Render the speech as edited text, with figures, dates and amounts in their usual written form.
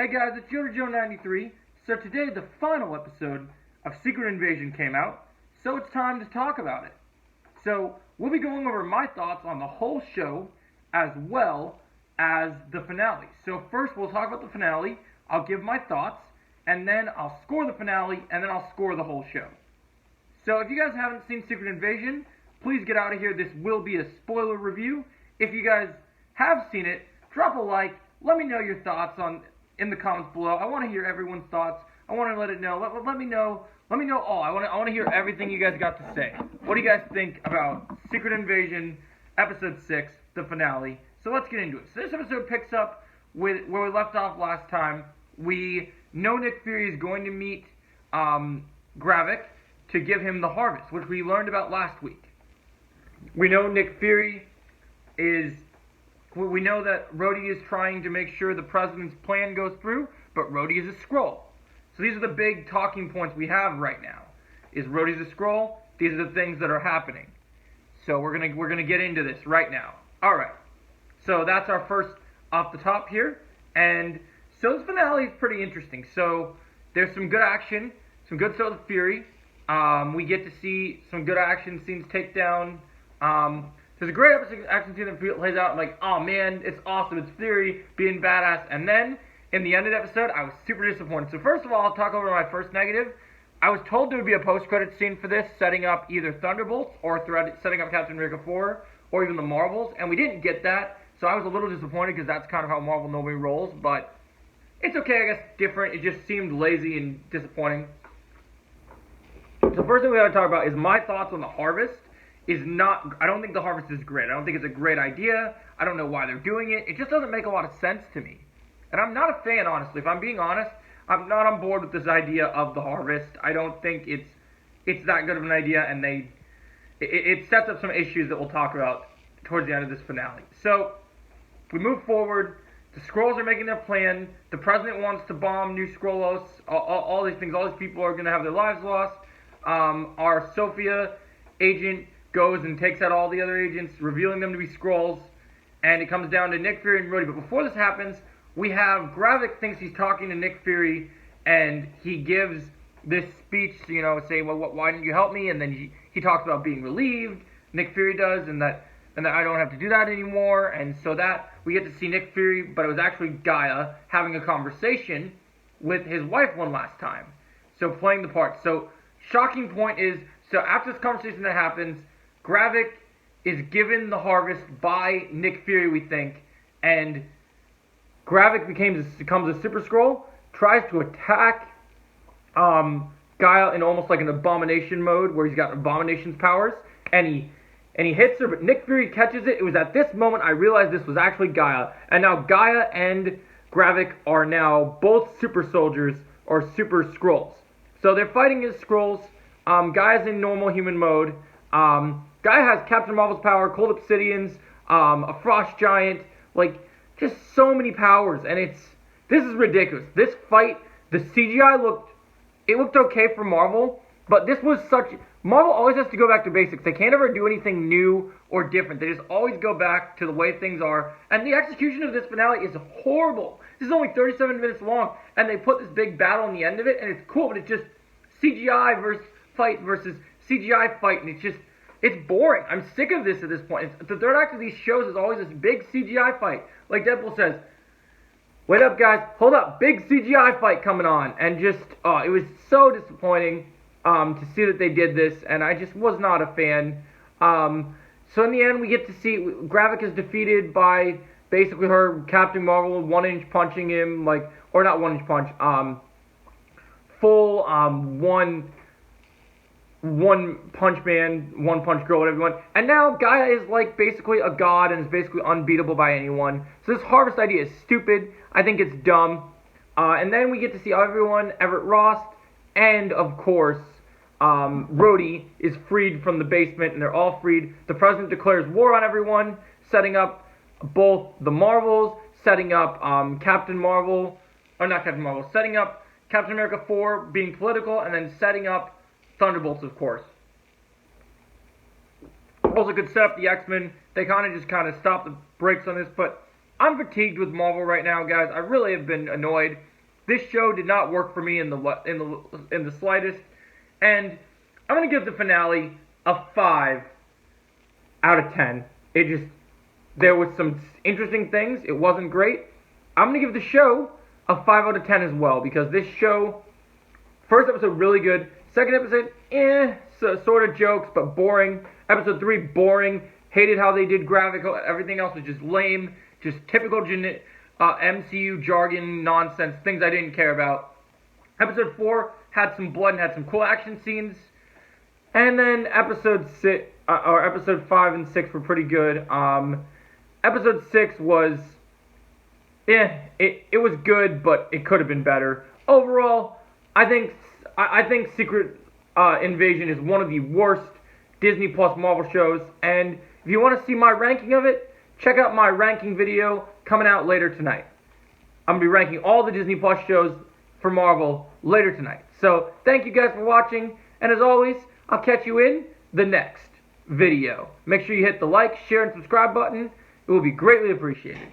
Hey guys, it's Yoda Joe 93. So today the final episode of Secret Invasion came out, so it's time to talk about it. So we'll be going over my thoughts on the whole show as well as the finale. So first we'll talk about the finale, I'll give my thoughts, and then I'll score the finale, and then I'll score the whole show. So if you guys haven't seen Secret Invasion, please get out of here. This will be a spoiler review. If you guys have seen it, drop a like, let me know your thoughts in the comments below. I want to hear everyone's thoughts. I want to let it know. Let me know. Let me know all. I want to hear everything you guys got to say. What do you guys think about Secret Invasion Episode 6, the finale? So let's get into it. So this episode picks up with where we left off last time. We know Nick Fury is going to meet Gravik to give him the harvest, which we learned about last week. We know Nick Fury is... We know that Rhodey is trying to make sure the president's plan goes through, but Rhodey is a Skrull. So these are the big talking points we have right now. Is Rhodey's a Skrull? These are the things that are happening. So we're gonna get into this right now. All right. So that's our first off the top here, and so this finale is pretty interesting. So there's some good action, some good stuff with Fury. We get to see some good action scenes take down. There's a great action scene that plays out. I'm like, oh man, it's awesome. It's Fury being badass. And then, in the end of the episode, I was super disappointed. So first of all, I'll talk over my first negative. I was told there would be a post-credit scene for this, setting up either Thunderbolts or setting up Captain America 4 or even the Marvels. And we didn't get that. So I was a little disappointed because that's kind of how Marvel normally rolls. But it's okay, I guess, different. It just seemed lazy and disappointing. So the first thing we got to talk about is my thoughts on the Harvest. I don't think the harvest is great. I don't think it's a great idea. I don't know why they're doing it. It just doesn't make a lot of sense to me. And I'm not a fan, honestly. If I'm being honest, I'm not on board with this idea of the harvest. I don't think it's that good of an idea, and it sets up some issues that we'll talk about towards the end of this finale. So, we move forward. The Skrulls are making their plan. The president wants to bomb New Skrullos. All these things. All these people are going to have their lives lost. Our Sophia agent goes and takes out all the other agents, revealing them to be Skrulls, and it comes down to Nick Fury and Rhodey. But before this happens, we have Gravik thinks he's talking to Nick Fury, and he gives this speech, saying, well, why didn't you help me? And then he talks about being relieved, Nick Fury does, and that I don't have to do that anymore. And so that, we get to see Nick Fury, but it was actually Gaia having a conversation with his wife one last time. So playing the part. So, shocking point is, so after this conversation that happens, Gravik is given the harvest by Nick Fury, we think, and Gravik becomes a Super Skrull, tries to attack Gaia in almost like an Abomination mode, where he's got Abomination's powers, and he hits her, but Nick Fury catches it. It was at this moment I realized this was actually Gaia, and now Gaia and Gravik are now both super soldiers, or super Skrulls. So they're fighting as Skrulls. Gaia's in normal human mode. Gaia has Captain Marvel's power, Cold Obsidians, a Frost Giant, just so many powers, and this is ridiculous. This fight, the CGI looked okay for Marvel, but this was Marvel always has to go back to basics. They can't ever do anything new or different. They just always go back to the way things are, and the execution of this finale is horrible. This is only 37 minutes long, and they put this big battle in the end of it, and it's cool, but it's just CGI versus CGI fight, and it's boring. I'm sick of this at this point. The third act of these shows is always this big CGI fight. Like Deadpool says, wait up guys, hold up, big CGI fight coming on. And it was so disappointing to see that they did this, and I just was not a fan. So in the end, we get to see Gravik is defeated by basically her Captain Marvel 1-inch punching him, or not 1-inch punch, full one punch man, one punch girl, whatever you want. And now Gaia is basically a god and is basically unbeatable by anyone. So this harvest idea is stupid. I think it's dumb. And then we get to see everyone, Everett Ross, and of course, Rhodey is freed from the basement, and they're all freed. The president declares war on everyone, setting up both the Marvels, setting up setting up Captain America 4 being political, and then setting up Thunderbolts, of course. Also could set up the X-Men. They kind of stop the brakes on this, but I'm fatigued with Marvel right now, guys. I really have been annoyed. This show did not work for me in the slightest, and I'm gonna give the finale a 5 out of 10. There was some interesting things. It wasn't great. I'm gonna give the show a 5 out of 10 as well, because this show, first episode really good, second episode, sort of jokes, but boring. Episode 3, boring. Hated how they did graphical. Everything else was just lame, just typical MCU jargon nonsense, things I didn't care about. Episode 4 had some blood and had some cool action scenes. And then episode 5 and 6 were pretty good. Episode 6 was, it was good, but it could have been better. Overall, I think Secret Invasion is one of the worst Disney Plus Marvel shows, and if you want to see my ranking of it, check out my ranking video coming out later tonight. I'm going to be ranking all the Disney Plus shows for Marvel later tonight. So, thank you guys for watching, and as always, I'll catch you in the next video. Make sure you hit the like, share, and subscribe button. It will be greatly appreciated.